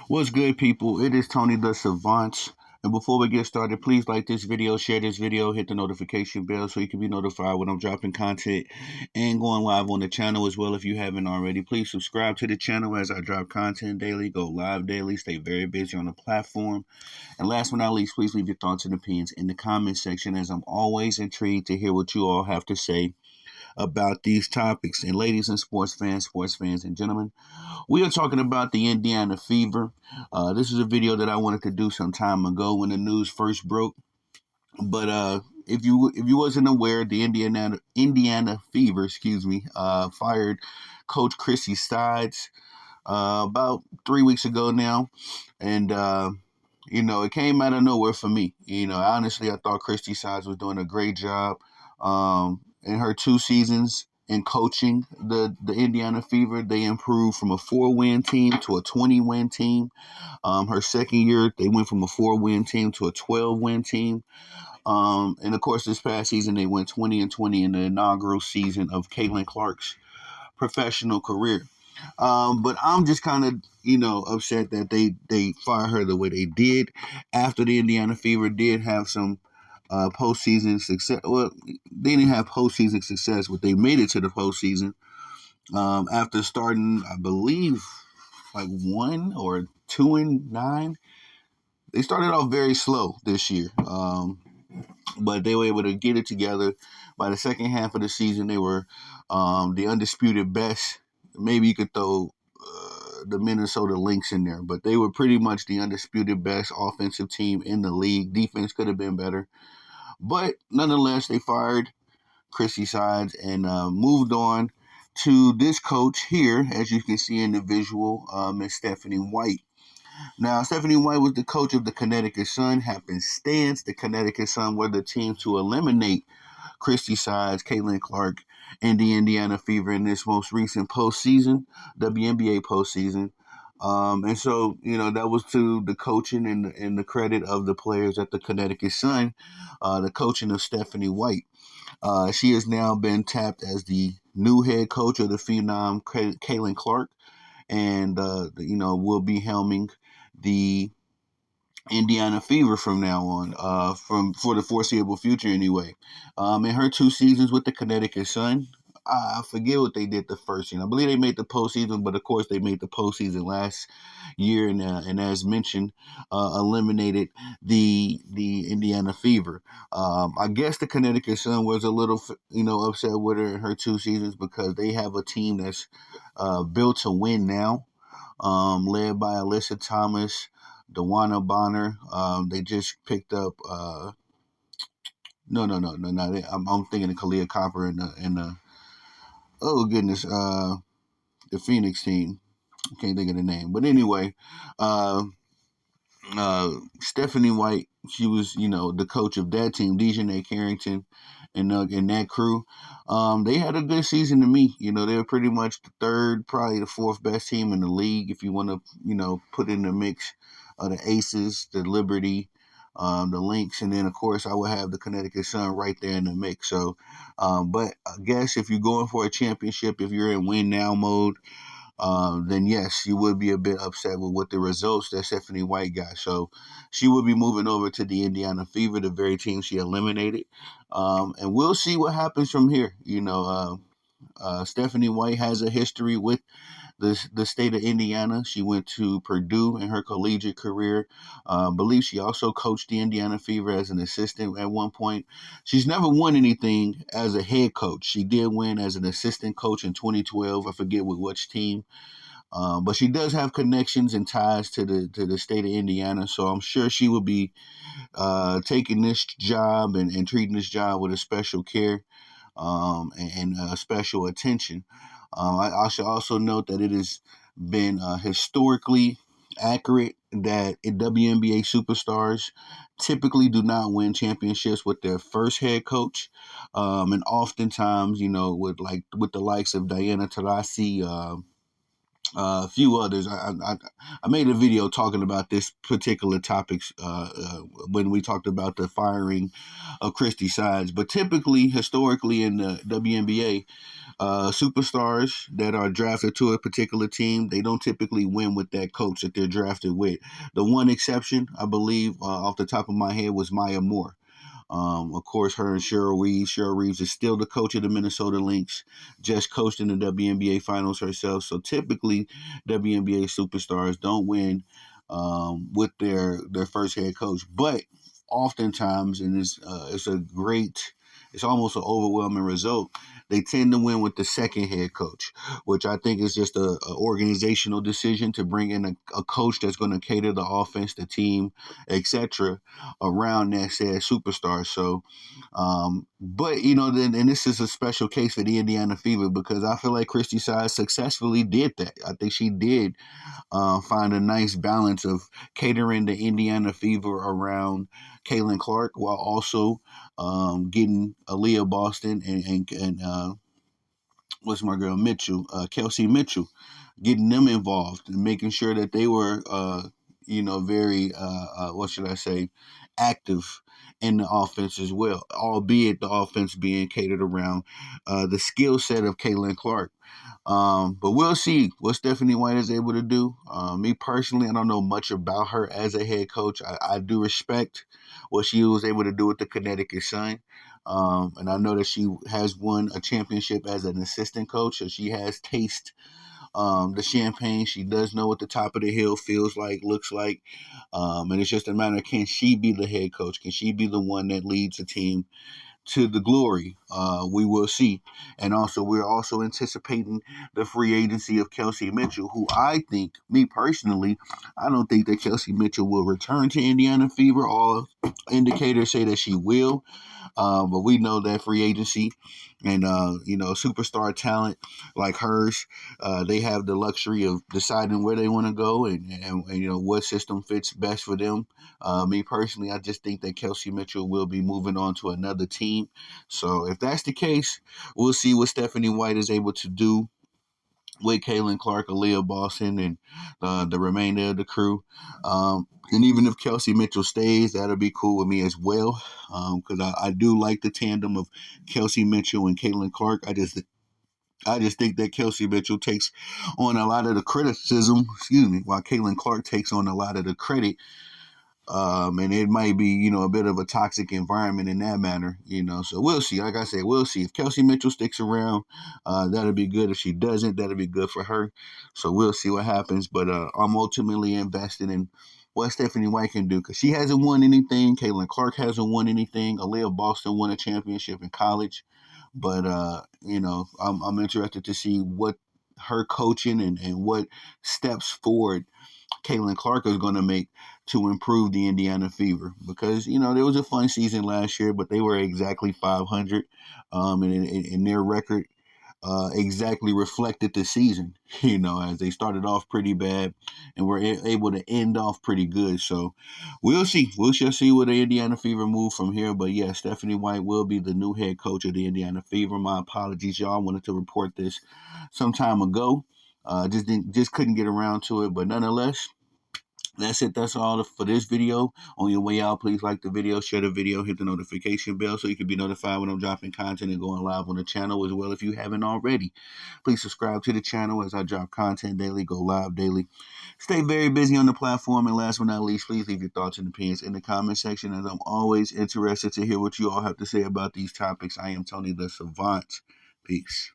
What's good, people? It is Tony the Savant. And before we get started, please like this video, share this video, hit the notification bell so you can be notified when I'm dropping content and going live on the channel as well if you haven't already. Please subscribe to the channel as I drop content daily, go live daily, stay very busy on the platform. And last but not least, please leave your thoughts and opinions in the comment section as I'm always intrigued to hear what you all have to say about these topics. And ladies and sports fans and gentlemen, we are talking about the Indiana Fever. This is a video that I wanted to do some time ago when the news first broke. But if you wasn't aware, the Indiana Fever, fired Coach Chrissy Sides about 3 weeks ago now, and it came out of nowhere for me. Honestly, I thought Christy Sides was doing a great job in her 2 seasons in coaching the Indiana Fever. They improved from a 4-win team to a 20-win team. Her second year, they went from a 4-win team to a 12-win team. And of course, this past season, they went 20-20 in the inaugural season of Caitlin Clark's professional career. But I'm just kind of, upset that they fired her the way they did after the Indiana Fever did have some postseason success. Well, they didn't have postseason success, but they made it to the postseason after starting, I believe, like 1 or 2-9. They started off very slow this year, but they were able to get it together. By the second half of the season, they were the undisputed best. Maybe you could throw the Minnesota Lynx in there, but they were pretty much the undisputed best offensive team in the league. Defense could have been better, but nonetheless, they fired Chrissy Sides and moved on to this coach here, as you can see in the visual, Miss Stephanie White. Now, Stephanie White was the coach of the Connecticut Sun. Happenstance, the Connecticut Sun were the team to eliminate Christy Sides, Caitlin Clark, and the Indiana Fever in this most recent postseason, WNBA postseason. And so, that was to the coaching and the credit of the players at the Connecticut Sun, the coaching of Stephanie White. She has now been tapped as the new head coach of the Phenom, Caitlin Clark, and, will be helming the Indiana Fever from now on, for the foreseeable future anyway. In her 2 seasons with the Connecticut Sun, I forget what they did the first year. I believe they made the postseason, but of course they made the postseason last year, and as mentioned, eliminated the Indiana Fever. I guess the Connecticut Sun was a little, upset with her in her 2 seasons because they have a team that's built to win now, led by Alyssa Thomas, Dewana Bonner. They just picked up. No. I'm thinking of Kalia Copper and oh goodness, the Phoenix team. I can't think of the name, but anyway, uh, Stephanie White. She was, the coach of that team. Dejanay Carrington and that crew. They had a good season to me. They were pretty much the third, probably the fourth best team in the league. If you want to, put in the mix the Aces, the Liberty, the Lynx, and then of course I would have the Connecticut Sun right there in the mix. So, but I guess if you're going for a championship, if you're in win now mode, then yes, you would be a bit upset with what the results that Stephanie White got. So she will be moving over to the Indiana Fever, the very team she eliminated. And we'll see what happens from here. Stephanie White has a history with the state of Indiana. She went to Purdue in her collegiate career. I believe she also coached the Indiana Fever as an assistant at one point. She's never won anything as a head coach. She did win as an assistant coach in 2012. I forget with which team. But she does have connections and ties to the state of Indiana, so I'm sure she will be taking this job and treating this job with a special care, and special attention. I should also note that it has been historically accurate that WNBA superstars typically do not win championships with their first head coach, and oftentimes, with the likes of Diana Taurasi, a few others. I made a video talking about this particular topics when we talked about the firing of Christy Sides. But typically, historically in the WNBA, superstars that are drafted to a particular team, they don't typically win with that coach that they're drafted with. The one exception, I believe, off the top of my head, was Maya Moore. Of course, her and Cheryl Reeves. Cheryl Reeves is still the coach of the Minnesota Lynx, just coached in the WNBA finals herself. So typically, WNBA superstars don't win with their first head coach. But oftentimes, and it's a great, it's almost an overwhelming result. They tend to win with the second head coach, which I think is just a organizational decision to bring in a coach that's going to cater the offense, the team, etc., around that said superstar. So, but then and this is a special case for the Indiana Fever because I feel like Christy Sides successfully did that. I think she did find a nice balance of catering the Indiana Fever around Caitlin Clark while also getting Aaliyah Boston and what's my girl Mitchell, Kelsey Mitchell, getting them involved and making sure that they were, very, what should I say, active in the offense as well, albeit the offense being catered around the skill set of Caitlin Clark. But we'll see what Stephanie White is able to do. Me personally, I don't know much about her as a head coach. I do respect what she was able to do with the Connecticut Sun. And I know that she has won a championship as an assistant coach, so she has tasted the champagne. She does know what the top of the hill feels like, looks like. And it's just a matter of can she be the head coach? Can she be the one that leads the team to the glory? We will see. And also, we're also anticipating the free agency of Kelsey Mitchell, who I think, me personally, I don't think that Kelsey Mitchell will return to Indiana Fever. All indicators say that she will. But we know that free agency and superstar talent like hers, they have the luxury of deciding where they want to go and what system fits best for them. Me personally, I just think that Kelsey Mitchell will be moving on to another team. So if that's the case, we'll see what Stephanie White is able to do with Caitlin Clark, Aaliyah Boston, and the remainder of the crew. And even if Kelsey Mitchell stays, that'll be cool with me as well, because I do like the tandem of Kelsey Mitchell and Caitlin Clark. I just think that Kelsey Mitchell takes on a lot of the criticism, while Caitlin Clark takes on a lot of the credit. And it might be, a bit of a toxic environment in that manner. So we'll see. Like I said, we'll see. If Kelsey Mitchell sticks around, that'll be good. If she doesn't, that'll be good for her. So we'll see what happens. But I'm ultimately invested in what Stephanie White can do because she hasn't won anything. Caitlin Clark hasn't won anything. Aaliyah Boston won a championship in college. But, I'm interested to see what her coaching and what steps forward Caitlin Clark is going to make to improve the Indiana Fever because there was a fun season last year, but they were exactly 500, and their record exactly reflected the season. As they started off pretty bad and were able to end off pretty good. So we'll see. We shall see where the Indiana Fever move from here. But yeah, Stephanie White will be the new head coach of the Indiana Fever. My apologies, y'all. I wanted to report this some time ago. Just couldn't get around to it, but nonetheless, that's it. That's all for this video. On your way out, please like the video, share the video, hit the notification bell so you can be notified when I'm dropping content and going live on the channel as well. If you haven't already, please subscribe to the channel as I drop content daily, go live daily. Stay very busy on the platform. And last but not least, please leave your thoughts and opinions in the comment section as I'm always interested to hear what you all have to say about these topics. I am Tony the Savant. Peace.